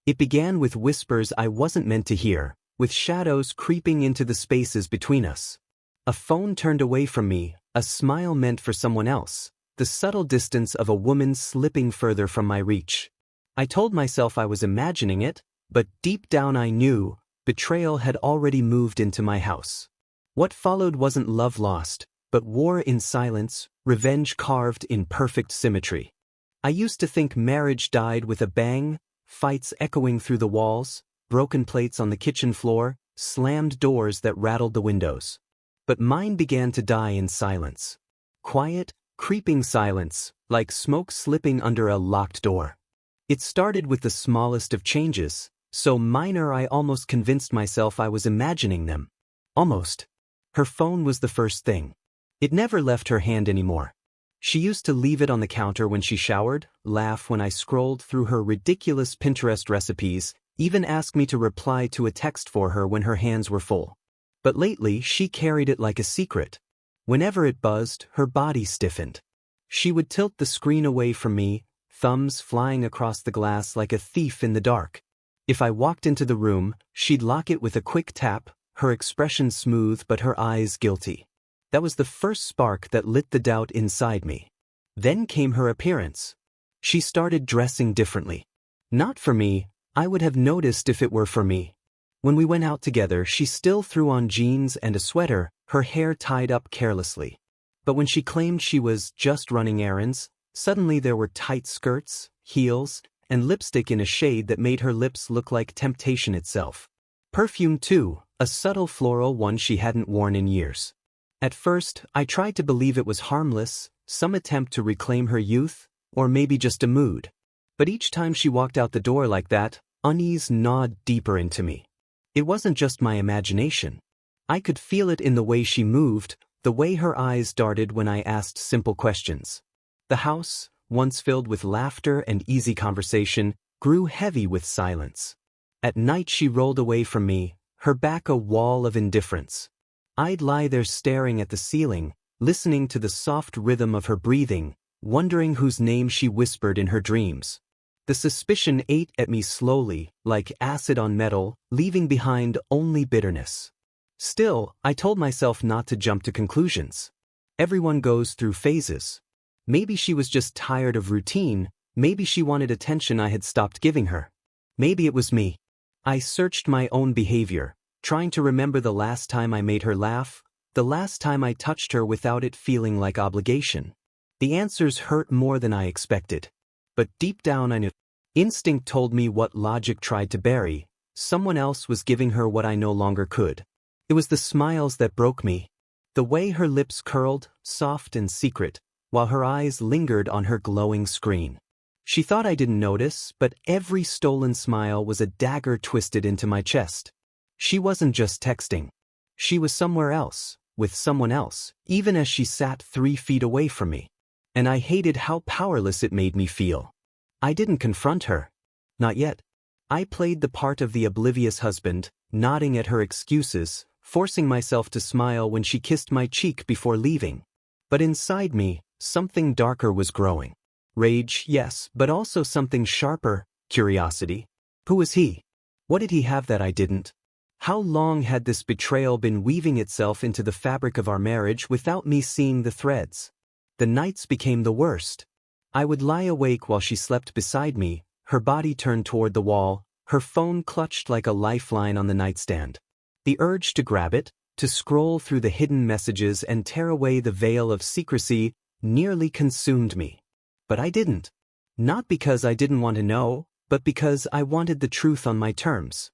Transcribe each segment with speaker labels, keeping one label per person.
Speaker 1: It began with whispers I wasn't meant to hear, with shadows creeping into the spaces between us. A phone turned away from me, a smile meant for someone else, the subtle distance of a woman slipping further from my reach. I told myself I was imagining it, but deep down I knew betrayal had already moved into my house. What followed wasn't love lost, but war in silence, revenge carved in perfect symmetry. I used to think marriage died with a bang, fights echoing through the walls, broken plates on the kitchen floor, slammed doors that rattled the windows. But mine began to die in silence. Quiet, creeping silence, like smoke slipping under a locked door. It started with the smallest of changes, so minor I almost convinced myself I was imagining them. Almost. Her phone was the first thing. It never left her hand anymore. She used to leave it on the counter when she showered, laugh when I scrolled through her ridiculous Pinterest recipes, even ask me to reply to a text for her when her hands were full. But lately she carried it like a secret. Whenever it buzzed, her body stiffened. She would tilt the screen away from me, thumbs flying across the glass like a thief in the dark. If I walked into the room, she'd lock it with a quick tap, her expression smooth but her eyes guilty. That was the first spark that lit the doubt inside me. Then came her appearance. She started dressing differently. Not for me, I would have noticed if it were for me. When we went out together, she still threw on jeans and a sweater, her hair tied up carelessly. But when she claimed she was just running errands, suddenly there were tight skirts, heels, and lipstick in a shade that made her lips look like temptation itself. Perfume too, a subtle floral one she hadn't worn in years. At first, I tried to believe it was harmless, some attempt to reclaim her youth, or maybe just a mood. But each time she walked out the door like that, unease gnawed deeper into me. It wasn't just my imagination. I could feel it in the way she moved, the way her eyes darted when I asked simple questions. The house, once filled with laughter and easy conversation, grew heavy with silence. At night she rolled away from me, her back a wall of indifference. I'd lie there staring at the ceiling, listening to the soft rhythm of her breathing, wondering whose name she whispered in her dreams. The suspicion ate at me slowly, like acid on metal, leaving behind only bitterness. Still, I told myself not to jump to conclusions. Everyone goes through phases. Maybe she was just tired of routine, maybe she wanted attention I had stopped giving her. Maybe it was me. I searched my own behavior, trying to remember the last time I made her laugh, the last time I touched her without it feeling like obligation. The answers hurt more than I expected. But deep down I knew. Instinct told me what logic tried to bury. Someone else was giving her what I no longer could. It was the smiles that broke me. The way her lips curled, soft and secret, while her eyes lingered on her glowing screen. She thought I didn't notice, but every stolen smile was a dagger twisted into my chest. She wasn't just texting. She was somewhere else, with someone else, even as she sat 3 feet away from me. And I hated how powerless it made me feel. I didn't confront her. Not yet. I played the part of the oblivious husband, nodding at her excuses, forcing myself to smile when she kissed my cheek before leaving. But inside me, something darker was growing. Rage, yes, but also something sharper, curiosity. Who was he? What did he have that I didn't? How long had this betrayal been weaving itself into the fabric of our marriage without me seeing the threads? The nights became the worst. I would lie awake while she slept beside me, her body turned toward the wall, her phone clutched like a lifeline on the nightstand. The urge to grab it, to scroll through the hidden messages and tear away the veil of secrecy, nearly consumed me. But I didn't. Not because I didn't want to know, but because I wanted the truth on my terms.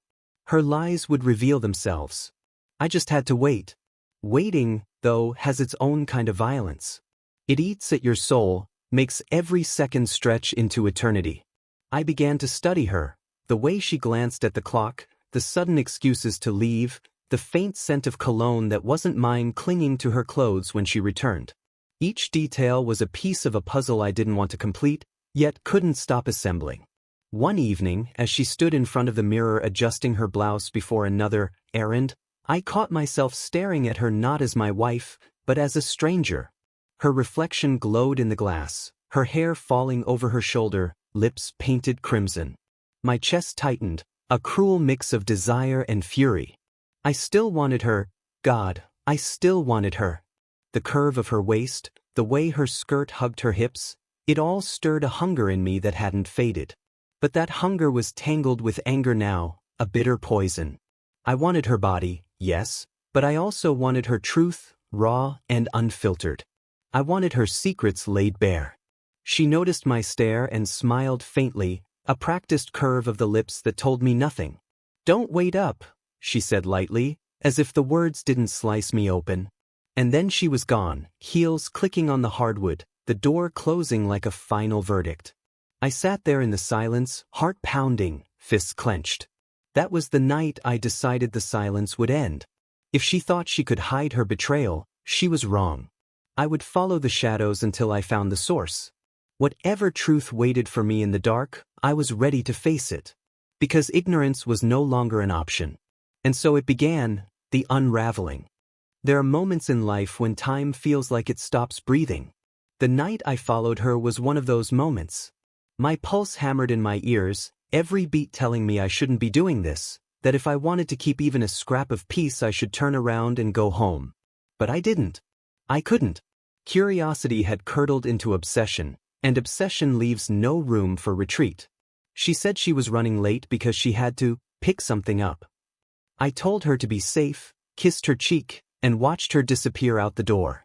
Speaker 1: Her lies would reveal themselves. I just had to wait. Waiting, though, has its own kind of violence. It eats at your soul, makes every second stretch into eternity. I began to study her, the way she glanced at the clock, the sudden excuses to leave, the faint scent of cologne that wasn't mine clinging to her clothes when she returned. Each detail was a piece of a puzzle I didn't want to complete, yet couldn't stop assembling. One evening, as she stood in front of the mirror adjusting her blouse before another errand, I caught myself staring at her not as my wife, but as a stranger. Her reflection glowed in the glass, her hair falling over her shoulder, lips painted crimson. My chest tightened, a cruel mix of desire and fury. I still wanted her, God, I still wanted her. The curve of her waist, the way her skirt hugged her hips, it all stirred a hunger in me that hadn't faded. But that hunger was tangled with anger now, a bitter poison. I wanted her body, yes, but I also wanted her truth, raw and unfiltered. I wanted her secrets laid bare. She noticed my stare and smiled faintly, a practiced curve of the lips that told me nothing. "Don't wait up," she said lightly, as if the words didn't slice me open. And then she was gone, heels clicking on the hardwood, the door closing like a final verdict. I sat there in the silence, heart pounding, fists clenched. That was the night I decided the silence would end. If she thought she could hide her betrayal, she was wrong. I would follow the shadows until I found the source. Whatever truth waited for me in the dark, I was ready to face it. Because ignorance was no longer an option. And so it began, the unraveling. There are moments in life when time feels like it stops breathing. The night I followed her was one of those moments. My pulse hammered in my ears, every beat telling me I shouldn't be doing this, that if I wanted to keep even a scrap of peace I should turn around and go home. But I didn't. I couldn't. Curiosity had curdled into obsession, and obsession leaves no room for retreat. She said she was running late because she had to pick something up. I told her to be safe, kissed her cheek, and watched her disappear out the door.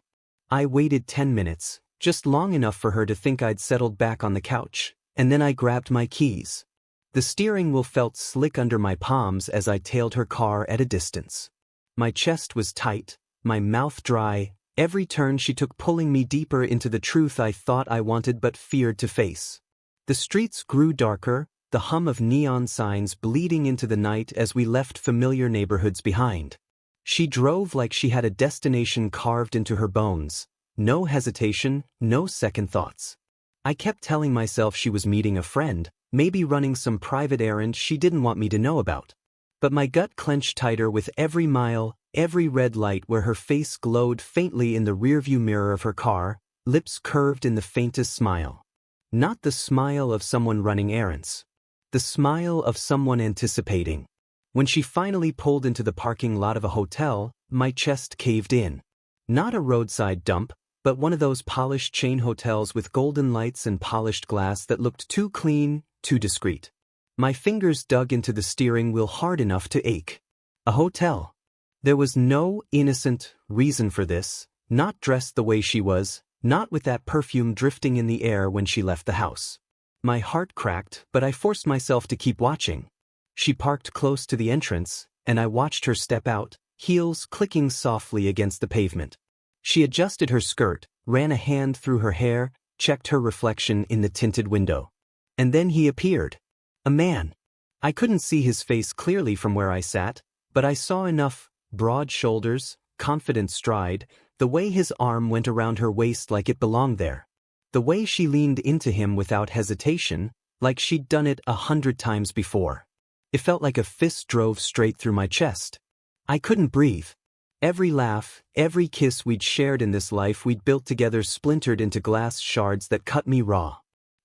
Speaker 1: I waited 10 minutes, just long enough for her to think I'd settled back on the couch, and then I grabbed my keys. The steering wheel felt slick under my palms as I tailed her car at a distance. My chest was tight, my mouth dry, every turn she took pulling me deeper into the truth I thought I wanted but feared to face. The streets grew darker, the hum of neon signs bleeding into the night as we left familiar neighborhoods behind. She drove like she had a destination carved into her bones. No hesitation, no second thoughts. I kept telling myself she was meeting a friend, maybe running some private errand she didn't want me to know about. But my gut clenched tighter with every mile, every red light where her face glowed faintly in the rearview mirror of her car, lips curved in the faintest smile. Not the smile of someone running errands. The smile of someone anticipating. When she finally pulled into the parking lot of a hotel, my chest caved in. Not a roadside dump, but one of those polished chain hotels with golden lights and polished glass that looked too clean, too discreet. My fingers dug into the steering wheel hard enough to ache. A hotel. There was no innocent reason for this, not dressed the way she was, not with that perfume drifting in the air when she left the house. My heart cracked, but I forced myself to keep watching. She parked close to the entrance, and I watched her step out, heels clicking softly against the pavement. She adjusted her skirt, ran a hand through her hair, checked her reflection in the tinted window. And then he appeared. A man. I couldn't see his face clearly from where I sat, but I saw enough: broad shoulders, confident stride, the way his arm went around her waist like it belonged there. The way she leaned into him without hesitation, like she'd done it 100 times before. It felt like a fist drove straight through my chest. I couldn't breathe. Every laugh, every kiss we'd shared in this life we'd built together splintered into glass shards that cut me raw.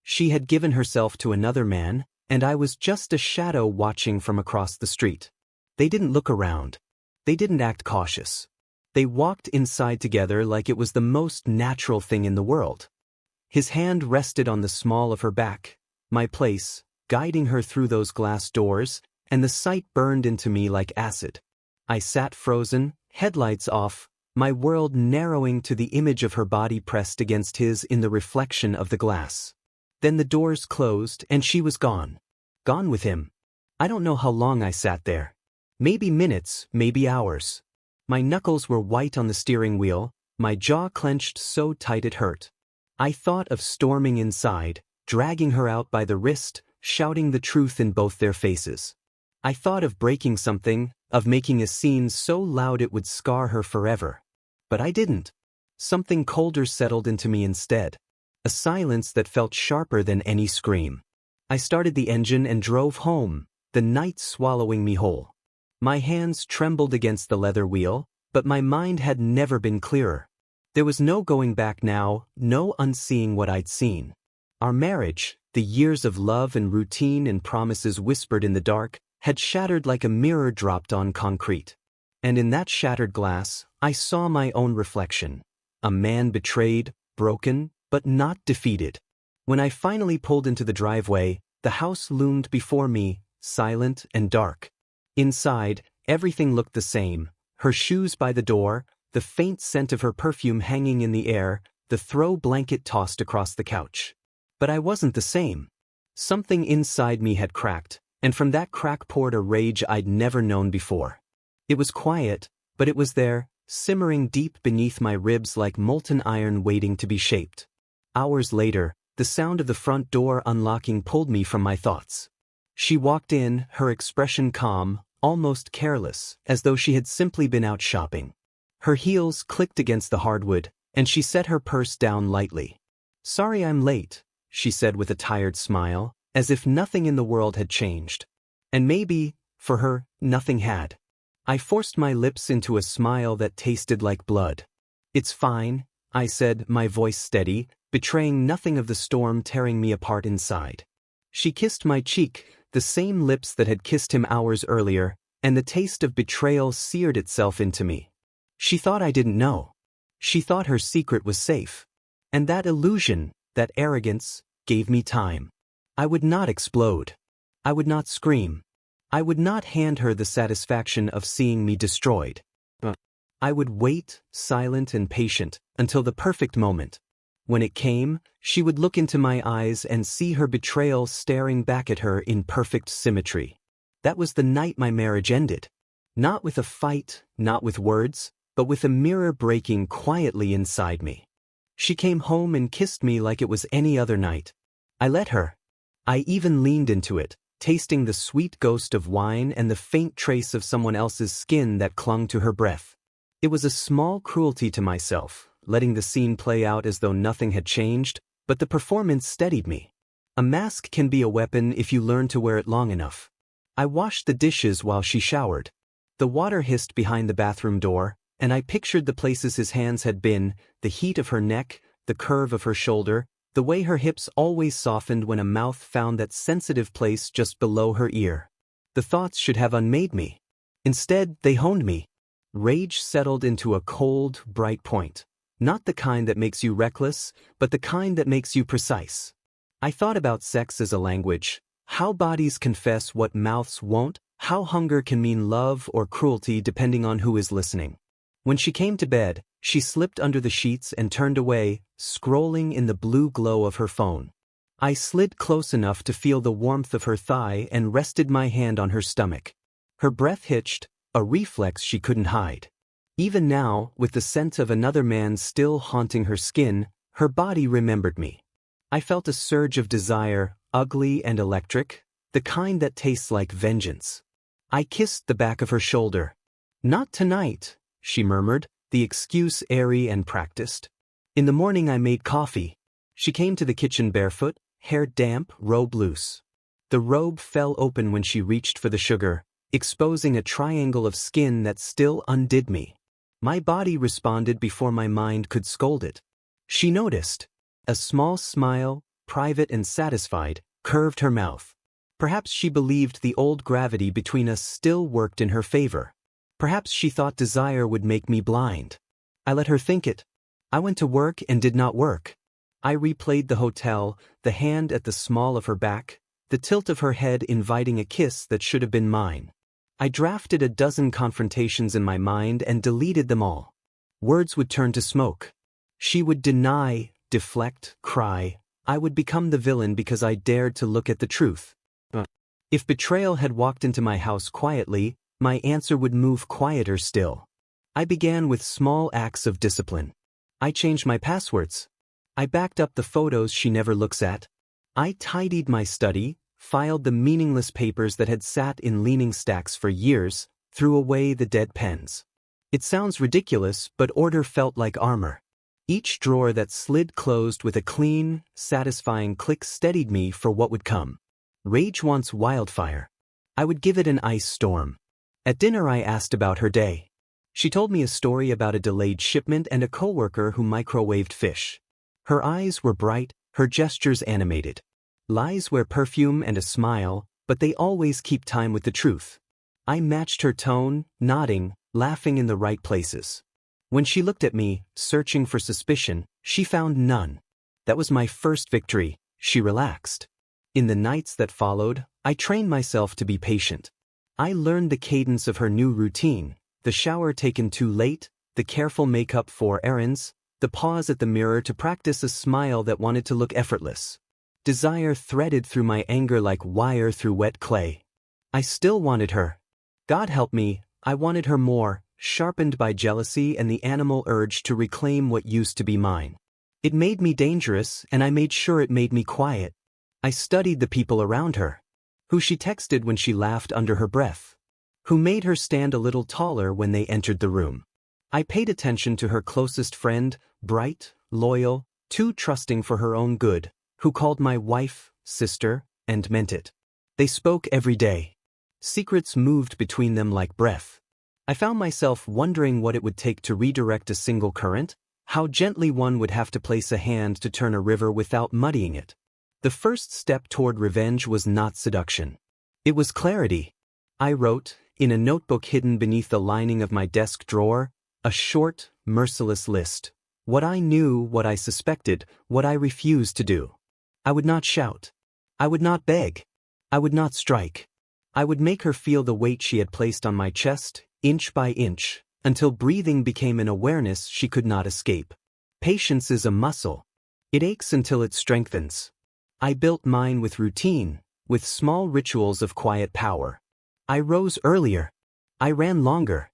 Speaker 1: She had given herself to another man, and I was just a shadow watching from across the street. They didn't look around. They didn't act cautious. They walked inside together like it was the most natural thing in the world. His hand rested on the small of her back, my place, guiding her through those glass doors, and the sight burned into me like acid. I sat frozen, headlights off, my world narrowing to the image of her body pressed against his in the reflection of the glass. Then the doors closed and she was gone. Gone with him. I don't know how long I sat there. Maybe minutes, maybe hours. My knuckles were white on the steering wheel, my jaw clenched so tight it hurt. I thought of storming inside, dragging her out by the wrist, shouting the truth in both their faces. I thought of breaking something, of making a scene so loud it would scar her forever. But I didn't. Something colder settled into me instead. A silence that felt sharper than any scream. I started the engine and drove home, the night swallowing me whole. My hands trembled against the leather wheel, but my mind had never been clearer. There was no going back now, no unseeing what I'd seen. Our marriage, The years of love and routine and promises whispered in the dark had shattered like a mirror dropped on concrete. And in that shattered glass, I saw my own reflection. A man betrayed, broken, but not defeated. When I finally pulled into the driveway, the house loomed before me, silent and dark. Inside, everything looked the same: her shoes by the door, the faint scent of her perfume hanging in the air, the throw blanket tossed across the couch. But I wasn't the same. Something inside me had cracked, and from that crack poured a rage I'd never known before. It was quiet, but it was there, simmering deep beneath my ribs like molten iron waiting to be shaped. Hours later, the sound of the front door unlocking pulled me from my thoughts. She walked in, her expression calm, almost careless, as though she had simply been out shopping. Her heels clicked against the hardwood, and she set her purse down lightly. "Sorry I'm late," she said with a tired smile, as if nothing in the world had changed. And maybe, for her, nothing had. I forced my lips into a smile that tasted like blood. "It's fine," I said, my voice steady, betraying nothing of the storm tearing me apart inside. She kissed my cheek, the same lips that had kissed him hours earlier, and the taste of betrayal seared itself into me. She thought I didn't know. She thought her secret was safe. And that illusion, that arrogance, gave me time. I would not explode. I would not scream. I would not hand her the satisfaction of seeing me destroyed. I would wait, silent and patient, until the perfect moment. When it came, she would look into my eyes and see her betrayal staring back at her in perfect symmetry. That was the night my marriage ended. Not with a fight, not with words, but with a mirror breaking quietly inside me. She came home and kissed me like it was any other night. I let her. I even leaned into it, tasting the sweet ghost of wine and the faint trace of someone else's skin that clung to her breath. It was a small cruelty to myself, letting the scene play out as though nothing had changed, but the performance steadied me. A mask can be a weapon if you learn to wear it long enough. I washed the dishes while she showered. The water hissed behind the bathroom door, and I pictured the places his hands had been, the heat of her neck, the curve of her shoulder, the way her hips always softened when a mouth found that sensitive place just below her ear. The thoughts should have unmade me. Instead, they honed me. Rage settled into a cold, bright point. Not the kind that makes you reckless, but the kind that makes you precise. I thought about sex as a language, how bodies confess what mouths won't, how hunger can mean love or cruelty depending on who is listening. When she came to bed, she slipped under the sheets and turned away, scrolling in the blue glow of her phone. I slid close enough to feel the warmth of her thigh and rested my hand on her stomach. Her breath hitched, a reflex she couldn't hide. Even now, with the scent of another man still haunting her skin, her body remembered me. I felt a surge of desire, ugly and electric, the kind that tastes like vengeance. I kissed the back of her shoulder. "Not tonight," she murmured, the excuse airy and practiced. In the morning I made coffee. She came to the kitchen barefoot, hair damp, robe loose. The robe fell open when she reached for the sugar, exposing a triangle of skin that still undid me. My body responded before my mind could scold it. She noticed. A small smile, private and satisfied, curved her mouth. Perhaps she believed the old gravity between us still worked in her favor. Perhaps she thought desire would make me blind. I let her think it. I went to work and did not work. I replayed the hotel, the hand at the small of her back, the tilt of her head inviting a kiss that should have been mine. I drafted a dozen confrontations in my mind and deleted them all. Words would turn to smoke. She would deny, deflect, cry. I would become the villain because I dared to look at the truth. If betrayal had walked into my house quietly, my answer would move quieter still. I began with small acts of discipline. I changed my passwords. I backed up the photos she never looks at. I tidied my study, filed the meaningless papers that had sat in leaning stacks for years, threw away the dead pens. It sounds ridiculous, but order felt like armor. Each drawer that slid closed with a clean, satisfying click steadied me for what would come. Rage wants wildfire. I would give it an ice storm. At dinner I asked about her day. She told me a story about a delayed shipment and a coworker who microwaved fish. Her eyes were bright, her gestures animated. Lies wear perfume and a smile, but they always keep time with the truth. I matched her tone, nodding, laughing in the right places. When she looked at me, searching for suspicion, she found none. That was my first victory. She relaxed. In the nights that followed, I trained myself to be patient. I learned the cadence of her new routine, the shower taken too late, the careful makeup for errands, the pause at the mirror to practice a smile that wanted to look effortless. Desire threaded through my anger like wire through wet clay. I still wanted her. God help me, I wanted her more, sharpened by jealousy and the animal urge to reclaim what used to be mine. It made me dangerous, and I made sure it made me quiet. I studied the people around her. Who she texted when she laughed under her breath. Who made her stand a little taller when they entered the room. I paid attention to her closest friend, bright, loyal, too trusting for her own good, who called my wife, sister, and meant it. They spoke every day. Secrets moved between them like breath. I found myself wondering what it would take to redirect a single current, how gently one would have to place a hand to turn a river without muddying it. The first step toward revenge was not seduction. It was clarity. I wrote, in a notebook hidden beneath the lining of my desk drawer, a short, merciless list. What I knew, what I suspected, what I refused to do. I would not shout. I would not beg. I would not strike. I would make her feel the weight she had placed on my chest, inch by inch, until breathing became an awareness she could not escape. Patience is a muscle. It aches until it strengthens. I built mine with routine, with small rituals of quiet power. I rose earlier. I ran longer.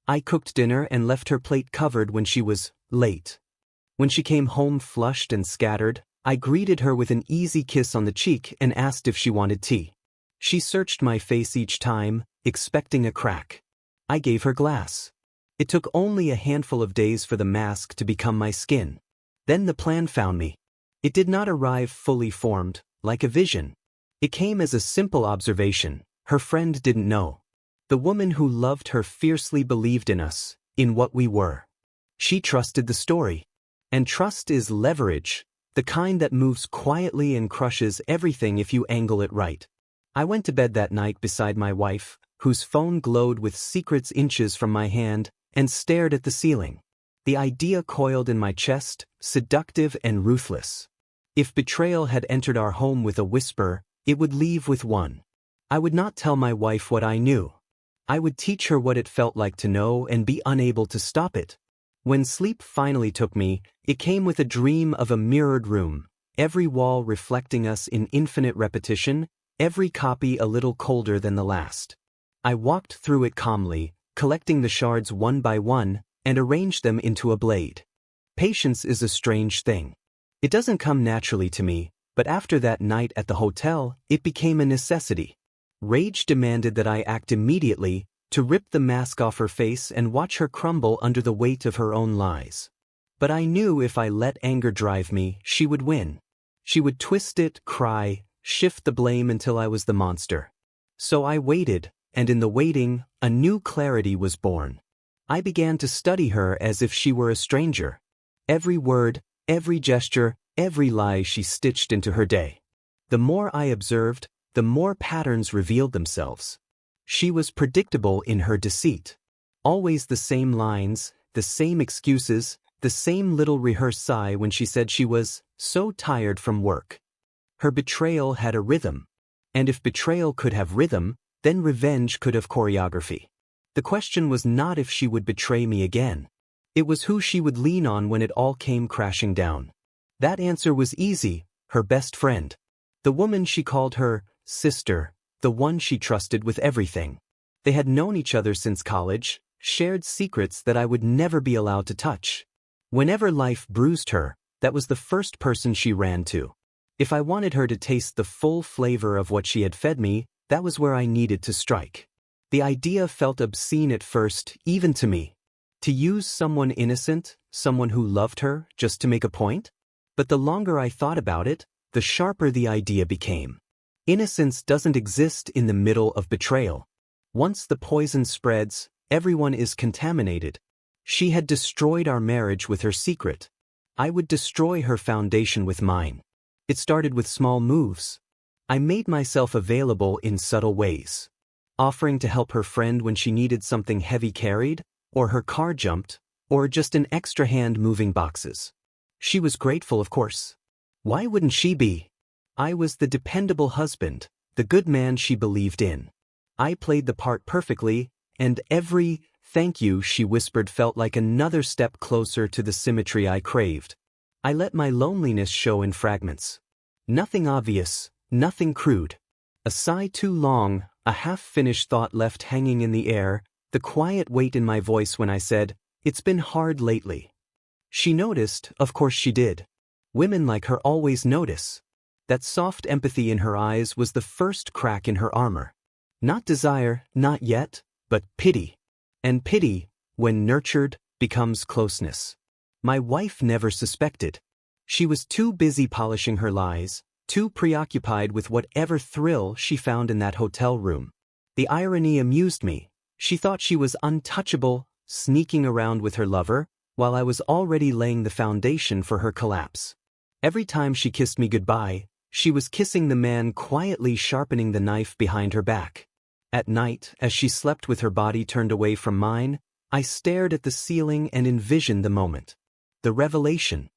Speaker 1: I cooked dinner and left her plate covered when she was late. When she came home flushed and scattered, I greeted her with an easy kiss on the cheek and asked if she wanted tea. She searched my face each time, expecting a crack. I gave her glass. It took only a handful of days for the mask to become my skin. Then the plan found me. It did not arrive fully formed, like a vision. It came as a simple observation. Her friend didn't know. The woman who loved her fiercely believed in us, in what we were. She trusted the story. And trust is leverage, the kind that moves quietly and crushes everything if you angle it right. I went to bed that night beside my wife, whose phone glowed with secrets inches from my hand, and stared at the ceiling. The idea coiled in my chest, seductive and ruthless. If betrayal had entered our home with a whisper, it would leave with one. I would not tell my wife what I knew. I would teach her what it felt like to know and be unable to stop it. When sleep finally took me, it came with a dream of a mirrored room, every wall reflecting us in infinite repetition, every copy a little colder than the last. I walked through it calmly, collecting the shards one by one, and arranged them into a blade. Patience is a strange thing. It doesn't come naturally to me, but after that night at the hotel, it became a necessity. Rage demanded that I act immediately, to rip the mask off her face and watch her crumble under the weight of her own lies. But I knew if I let anger drive me, she would win. She would twist it, cry, shift the blame until I was the monster. So I waited, and in the waiting, a new clarity was born. I began to study her as if she were a stranger. Every word, every gesture, every lie she stitched into her day. The more I observed, the more patterns revealed themselves. She was predictable in her deceit. Always the same lines, the same excuses, the same little rehearsed sigh when she said she was so tired from work. Her betrayal had a rhythm. And if betrayal could have rhythm, then revenge could have choreography. The question was not if she would betray me again. It was who she would lean on when it all came crashing down. That answer was easy, her best friend. The woman she called her sister, the one she trusted with everything. They had known each other since college, shared secrets that I would never be allowed to touch. Whenever life bruised her, that was the first person she ran to. If I wanted her to taste the full flavor of what she had fed me, that was where I needed to strike. The idea felt obscene at first, even to me. To use someone innocent, someone who loved her, just to make a point? But the longer I thought about it, the sharper the idea became. Innocence doesn't exist in the middle of betrayal. Once the poison spreads, everyone is contaminated. She had destroyed our marriage with her secret. I would destroy her foundation with mine. It started with small moves, I made myself available in subtle ways. Offering to help her friend when she needed something heavy carried, or her car jumped, or just an extra hand moving boxes. She was grateful, of course. Why wouldn't she be? I was the dependable husband, the good man she believed in. I played the part perfectly, and every "thank you" she whispered felt like another step closer to the symmetry I craved. I let my loneliness show in fragments. Nothing obvious, nothing crude. A sigh too long, a half-finished thought left hanging in the air, the quiet weight in my voice when I said, "It's been hard lately." She noticed, of course she did. Women like her always notice. That soft empathy in her eyes was the first crack in her armor. Not desire, not yet, but pity. And pity, when nurtured, becomes closeness. My wife never suspected. She was too busy polishing her lies, too preoccupied with whatever thrill she found in that hotel room. The irony amused me. She thought she was untouchable, sneaking around with her lover, while I was already laying the foundation for her collapse. Every time she kissed me goodbye, she was kissing the man quietly sharpening the knife behind her back. At night, as she slept with her body turned away from mine, I stared at the ceiling and envisioned the moment. The revelation.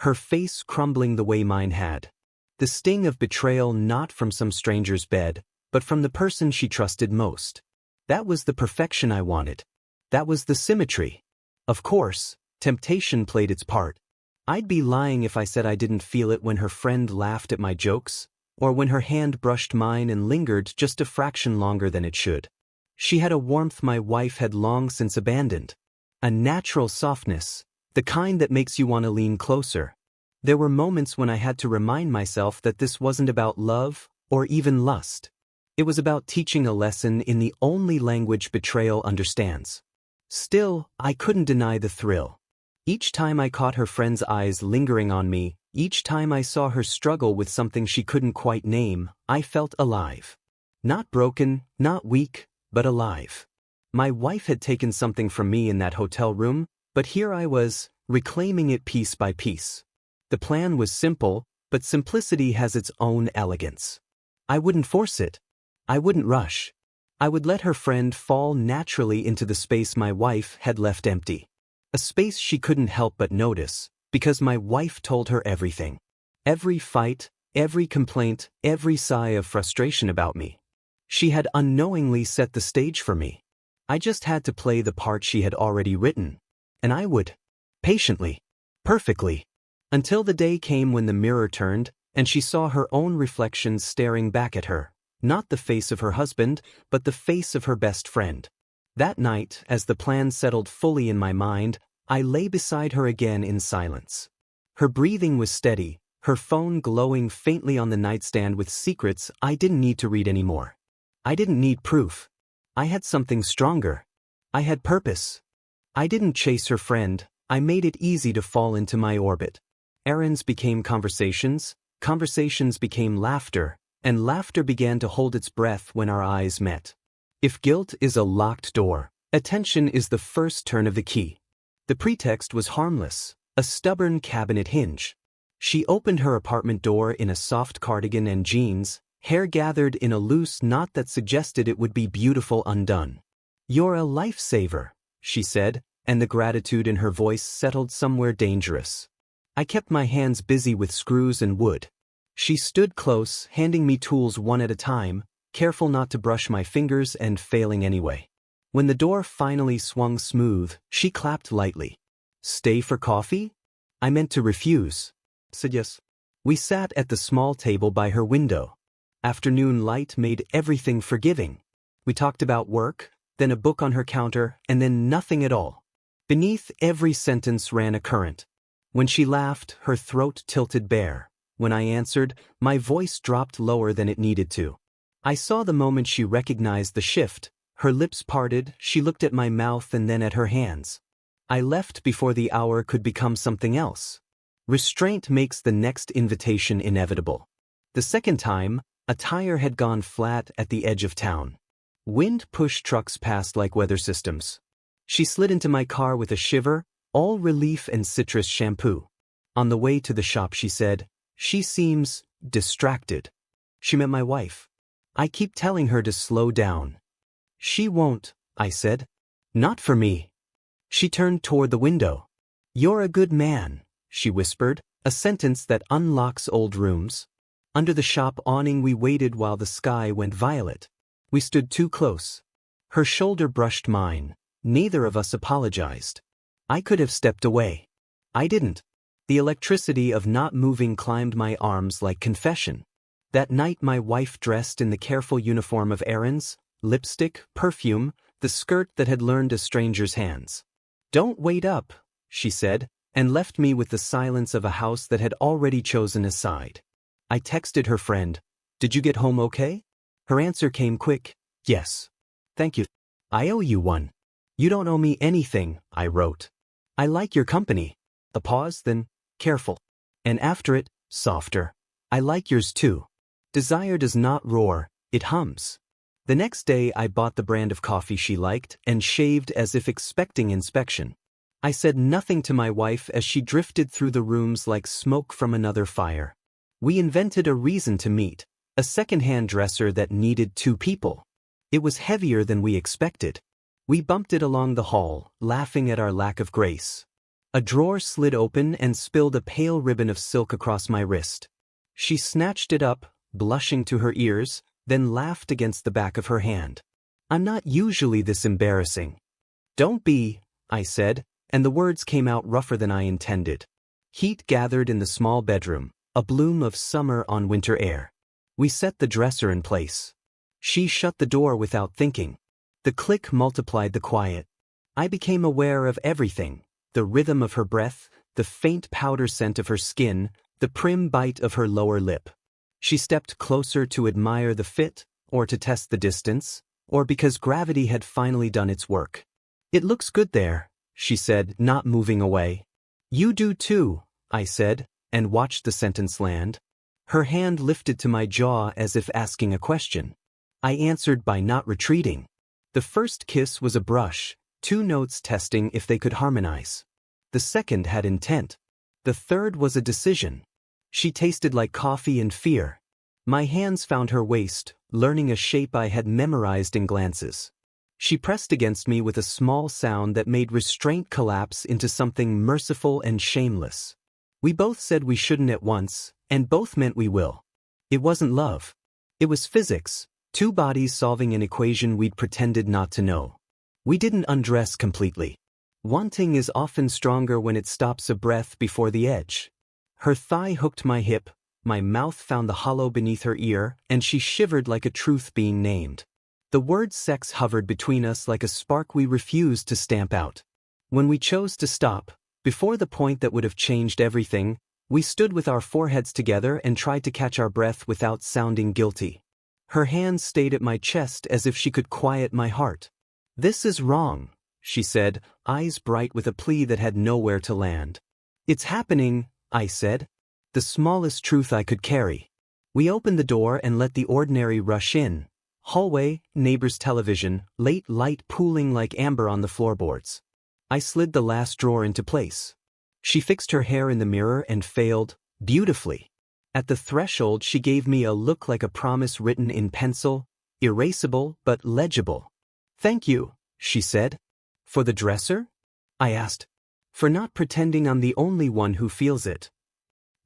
Speaker 1: Her face crumbling the way mine had. The sting of betrayal not from some stranger's bed, but from the person she trusted most. That was the perfection I wanted. That was the symmetry. Of course, temptation played its part. I'd be lying if I said I didn't feel it when her friend laughed at my jokes, or when her hand brushed mine and lingered just a fraction longer than it should. She had a warmth my wife had long since abandoned. A natural softness, the kind that makes you want to lean closer. There were moments when I had to remind myself that this wasn't about love, or even lust. It was about teaching a lesson in the only language betrayal understands. Still, I couldn't deny the thrill. Each time I caught her friend's eyes lingering on me, each time I saw her struggle with something she couldn't quite name, I felt alive. Not broken, not weak, but alive. My wife had taken something from me in that hotel room, but here I was, reclaiming it piece by piece. The plan was simple, but simplicity has its own elegance. I wouldn't force it. I wouldn't rush. I would let her friend fall naturally into the space my wife had left empty. A space she couldn't help but notice, because my wife told her everything. Every fight, every complaint, every sigh of frustration about me. She had unknowingly set the stage for me. I just had to play the part she had already written. And I would. Patiently. Perfectly. Until the day came when the mirror turned, and she saw her own reflection staring back at her. Not the face of her husband, but the face of her best friend. That night, as the plan settled fully in my mind, I lay beside her again in silence. Her breathing was steady, her phone glowing faintly on the nightstand with secrets I didn't need to read anymore. I didn't need proof. I had something stronger. I had purpose. I didn't chase her friend, I made it easy to fall into my orbit. Errands became conversations, conversations became laughter, and laughter began to hold its breath when our eyes met. If guilt is a locked door, attention is the first turn of the key. The pretext was harmless, a stubborn cabinet hinge. She opened her apartment door in a soft cardigan and jeans, hair gathered in a loose knot that suggested it would be beautiful undone. "You're a lifesaver," she said, and the gratitude in her voice settled somewhere dangerous. I kept my hands busy with screws and wood. She stood close, handing me tools one at a time, careful not to brush my fingers and failing anyway. When the door finally swung smooth, she clapped lightly. "Stay for coffee?" I meant to refuse. Said yes. We sat at the small table by her window. Afternoon light made everything forgiving. We talked about work, then a book on her counter, and then nothing at all. Beneath every sentence ran a current. When she laughed, her throat tilted bare. When I answered, my voice dropped lower than it needed to. I saw the moment she recognized the shift. Her lips parted, she looked at my mouth and then at her hands. I left before the hour could become something else. Restraint makes the next invitation inevitable. The second time, a tire had gone flat at the edge of town. Wind pushed trucks past like weather systems. She slid into my car with a shiver, all relief and citrus shampoo. On the way to the shop she said, "She seems distracted." She meant my wife. I keep telling her to slow down. She won't, I said. Not for me. She turned toward the window. You're a good man, she whispered, a sentence that unlocks old rooms. Under the shop awning we waited while the sky went violet. We stood too close. Her shoulder brushed mine. Neither of us apologized. I could have stepped away. I didn't. The electricity of not moving climbed my arms like confession. That night my wife dressed in the careful uniform of errands, lipstick, perfume, the skirt that had learned a stranger's hands. Don't wait up, she said, and left me with the silence of a house that had already chosen a side. I texted her friend, "Did you get home okay?" Her answer came quick, "Yes. Thank you. I owe you one." "You don't owe me anything," I wrote. "I like your company." A pause, then, "Careful." And after it, softer. "I like yours too." Desire does not roar, it hums. The next day I bought the brand of coffee she liked and shaved as if expecting inspection. I said nothing to my wife as she drifted through the rooms like smoke from another fire. We invented a reason to meet, a second-hand dresser that needed 2 people. It was heavier than we expected. We bumped it along the hall, laughing at our lack of grace. A drawer slid open and spilled a pale ribbon of silk across my wrist. She snatched it up, blushing to her ears, then laughed against the back of her hand. "I'm not usually this embarrassing." "Don't be," I said, and the words came out rougher than I intended. Heat gathered in the small bedroom, a bloom of summer on winter air. We set the dresser in place. She shut the door without thinking. The click multiplied the quiet. I became aware of everything, the rhythm of her breath, the faint powder scent of her skin, the prim bite of her lower lip. She stepped closer to admire the fit, or to test the distance, or because gravity had finally done its work. "It looks good there," she said, not moving away. "You do too," I said, and watched the sentence land. Her hand lifted to my jaw as if asking a question. I answered by not retreating. The first kiss was a brush, 2 notes testing if they could harmonize. The second had intent. The third was a decision. She tasted like coffee and fear. My hands found her waist, learning a shape I had memorized in glances. She pressed against me with a small sound that made restraint collapse into something merciful and shameless. We both said we shouldn't at once, and both meant we will. It wasn't love. It was physics, 2 bodies solving an equation we'd pretended not to know. We didn't undress completely. Wanting is often stronger when it stops a breath before the edge. Her thigh hooked my hip, my mouth found the hollow beneath her ear, and she shivered like a truth being named. The word sex hovered between us like a spark we refused to stamp out. When we chose to stop, before the point that would have changed everything, we stood with our foreheads together and tried to catch our breath without sounding guilty. Her hands stayed at my chest as if she could quiet my heart. "This is wrong," she said, eyes bright with a plea that had nowhere to land. "It's happening," I said. The smallest truth I could carry. We opened the door and let the ordinary rush in. Hallway, neighbor's television, late light pooling like amber on the floorboards. I slid the last drawer into place. She fixed her hair in the mirror and failed, beautifully. At the threshold she gave me a look like a promise written in pencil, erasable but legible. "Thank you," she said. "For the dresser?" I asked. "For not pretending I'm the only one who feels it."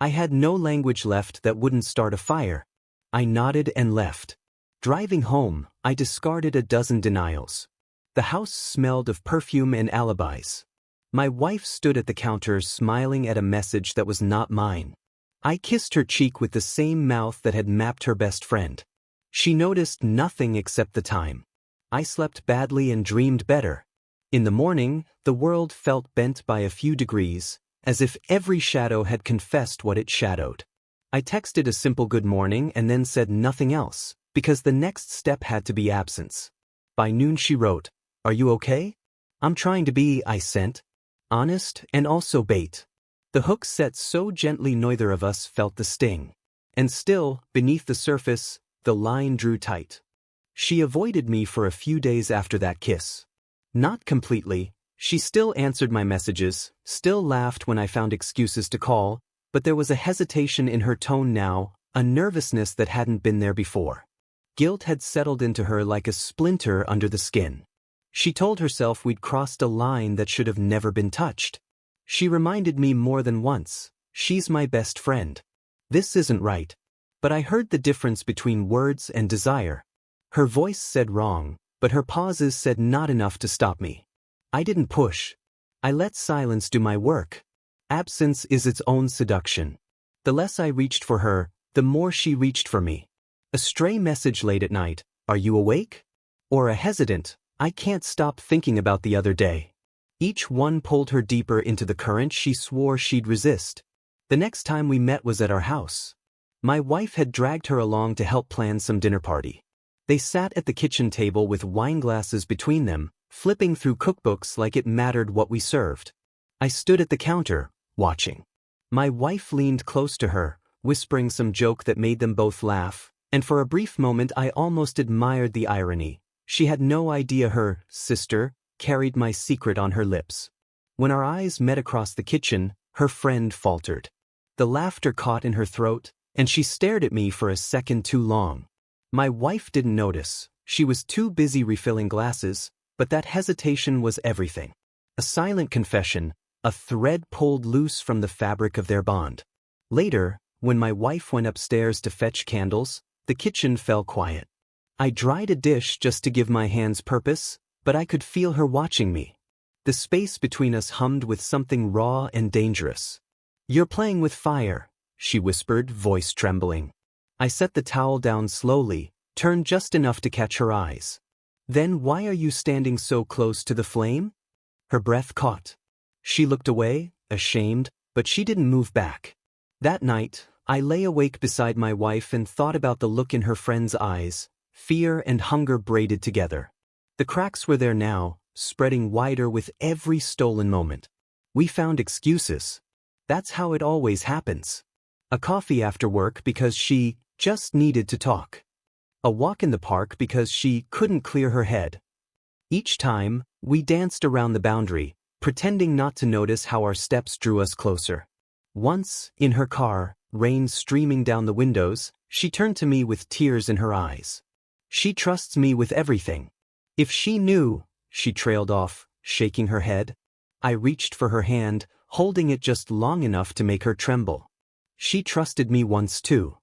Speaker 1: I had no language left that wouldn't start a fire. I nodded and left. Driving home, I discarded a dozen denials. The house smelled of perfume and alibis. My wife stood at the counter smiling at a message that was not mine. I kissed her cheek with the same mouth that had mapped her best friend. She noticed nothing except the time. I slept badly and dreamed better. In the morning, the world felt bent by a few degrees, as if every shadow had confessed what it shadowed. I texted a simple good morning and then said nothing else, because the next step had to be absence. By noon she wrote, "Are you okay?" "I'm trying to be," I sent. Honest and also bait. The hook set so gently neither of us felt the sting. And still, beneath the surface, the line drew tight. She avoided me for a few days after that kiss. Not completely. She still answered my messages, still laughed when I found excuses to call, but there was a hesitation in her tone now, a nervousness that hadn't been there before. Guilt had settled into her like a splinter under the skin. She told herself we'd crossed a line that should have never been touched. She reminded me more than once, she's my best friend. This isn't right. But I heard the difference between words and desire. Her voice said wrong, but her pauses said not enough to stop me. I didn't push. I let silence do my work. Absence is its own seduction. The less I reached for her, the more she reached for me. A stray message late at night, "Are you awake?" Or a hesitant, "I can't stop thinking about the other day." Each one pulled her deeper into the current she swore she'd resist. The next time we met was at our house. My wife had dragged her along to help plan some dinner party. They sat at the kitchen table with wine glasses between them, flipping through cookbooks like it mattered what we served. I stood at the counter, watching. My wife leaned close to her, whispering some joke that made them both laugh, and for a brief moment I almost admired the irony. She had no idea her sister carried my secret on her lips. When our eyes met across the kitchen, her friend faltered. The laughter caught in her throat, and she stared at me for a second too long. My wife didn't notice. She was too busy refilling glasses, but that hesitation was everything. A silent confession, a thread pulled loose from the fabric of their bond. Later, when my wife went upstairs to fetch candles, the kitchen fell quiet. I dried a dish just to give my hands purpose, but I could feel her watching me. The space between us hummed with something raw and dangerous. "You're playing with fire," she whispered, voice trembling. I set the towel down slowly, turned just enough to catch her eyes. "Then why are you standing so close to the flame?" Her breath caught. She looked away, ashamed, but she didn't move back. That night, I lay awake beside my wife and thought about the look in her friend's eyes, fear and hunger braided together. The cracks were there now, spreading wider with every stolen moment. We found excuses. That's how it always happens. A coffee after work because she just needed to talk. A walk in the park because she couldn't clear her head. Each time, we danced around the boundary, pretending not to notice how our steps drew us closer. Once, in her car, rain streaming down the windows, she turned to me with tears in her eyes. "She trusts me with everything. If she knew," she trailed off, shaking her head. I reached for her hand, holding it just long enough to make her tremble. "She trusted me once too."